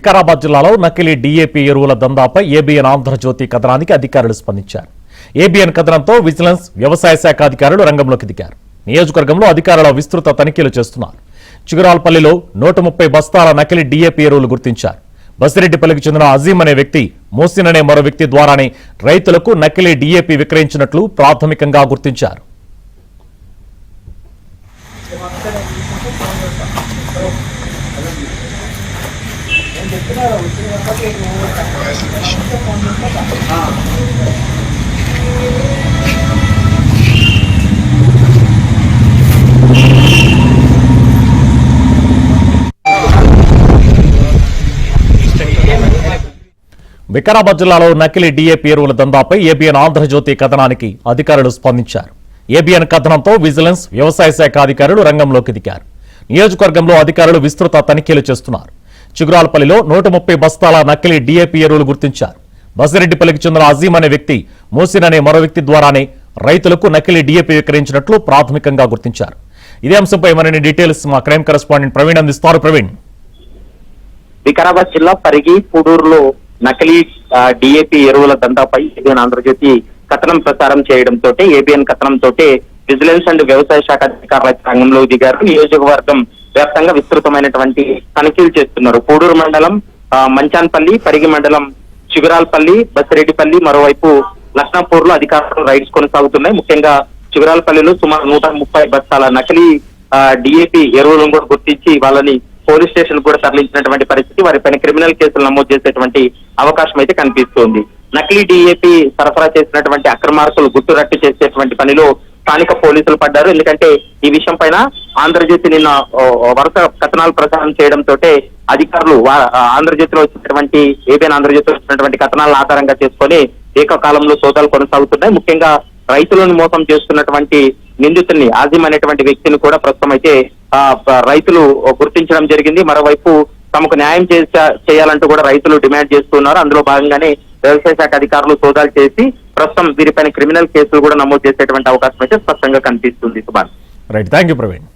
వికారాబాద్ జిల్లాలో నకిలీ డీఏపీ ఎరువుల దందాపై ఏబీఎన్ ఆంధ్రజ్యోతి కథనానికి అధికారులు స్పందించారు. ఏబీఎన్ కథనంతో విజిలెన్స్, వ్యవసాయ శాఖ అధికారులు రంగంలోకి దిగారు. నియోజకవర్గంలో అధికారుల విస్తృత తనిఖీలు చేస్తున్నారు. చిగురాల్పల్లిలో 130 బస్తాల నకిలీ డీఏపీ ఎరువులు గుర్తించారు. బసిరెడ్డిపల్లికి చెందిన అజీం అనే వ్యక్తి, మోసిన్ అనే మరో వ్యక్తి ద్వారానే రైతులకు నకిలీ డీఏపీ విక్రయించినట్లు ప్రాథమికంగా గుర్తించారు. వికారాబాద్ జిల్లాలో నకిలీ డీఏపీ ఎరువుల దందాపై ఏబీఎన్ ఆంధ్రజ్యోతి కథనానికి అధికారులు స్పందించారు. ఏబీఎన్ కథనంతో విజిలెన్స్, వ్యవసాయ శాఖ అధికారులు రంగంలోకి దిగారు. నియోజకవర్గంలో అధికారులు విస్తృత తనిఖీలు చేస్తున్నారు. చిగురాల్పల్లిలో 130 బస్తాల నకిలీ డీఏపీ ఎరువులు గుర్తించారు. బసిరెడ్డిపల్లికి చెందిన అజీం అనే వ్యక్తి, మోసిన్ అనే మరో వ్యక్తి ద్వారానే రైతులకు నకిలీ డీఏపీ విక్రయించినట్లు ప్రాథమికంగా గుర్తించారు. ఇదే అంశంపై మరిన్ని డీటెయిల్స్ మా క్రైమ్ కరెస్పాండెంట్ ప్రవీణ్ అందిస్తారు. ప్రవీణ్, వికారాబాద్ జిల్లా పరిగి పూడూరులో నకిలీ డీఏపీ ఎరువుల దందాపై ఏబీఎన్ ఆంధ్రజ్యోతి కథనం ప్రసారం చేయడంతో ఏబీఎన్ కథనంతో విజిలెన్స్ అండ్ వ్యవసాయ శాఖ అధికారుల రంగంలో దిగారు. నియోజకవర్గం వ్యాప్తంగా విస్తృతమైనటువంటి తనిఖీలు చేస్తున్నారు. పూడూరు మండలం మంచాన్పల్లి, పరిగి మండలం చిగురాల్పల్లి, బసిరెడ్డిపల్లి, మరోవైపు లక్నాపూర్ లో అధికారులు రైడ్స్ కొనసాగుతున్నాయి. ముఖ్యంగా చిగురాల్పల్లిలో సుమారు 130 బస్తాల నకిలీ డీఏపీ ఎరువులను కూడా గుర్తించి వాళ్ళని పోలీస్ స్టేషన్ కూడా తరలించినటువంటి పరిస్థితి. వారిపైన క్రిమినల్ కేసులు నమోదు చేసేటువంటి అవకాశం అయితే కనిపిస్తోంది. నకిలీ డీఏపీ సరఫరా చేసినటువంటి అక్రమార్కులు గుట్టురట్టు చేసేటువంటి పనిలో స్థానిక పోలీసులు పడ్డారు. ఎందుకంటే ఈ విషయం పైన ఆంధ్రజ్యోతి నిన్న వరుస కథనాలు ప్రసారం చేయడంతో అధికారులు ఆంధ్రజ్యోతిలో వచ్చినటువంటి ఏబీఎన్ ఆంధ్రజ్యోతిలో వచ్చినటువంటి కథనాలను ఆధారంగా చేసుకొని ఏకకాలంలో సోదాలు కొనసాగుతున్నాయి. ముఖ్యంగా రైతులను మోసం చేస్తున్నటువంటి నిందితుల్ని, ఆజిమ్ అనేటువంటి వ్యక్తిని కూడా ప్రస్తుతం అయితే రైతులు గుర్తించడం జరిగింది. మరోవైపు తమకు న్యాయం చేయాలంటూ కూడా రైతులు డిమాండ్ చేస్తున్నారు. అందులో భాగంగానే వ్యవసాయ శాఖ అధికారులు సోదాలు చేసి ప్రస్తుతం వీరిపైన క్రిమినల్ కేసులు కూడా నమోదు చేసేటువంటి అవకాశం అయితే స్పష్టంగా కనిపిస్తుంది. Subhan, right, thank you Praveen.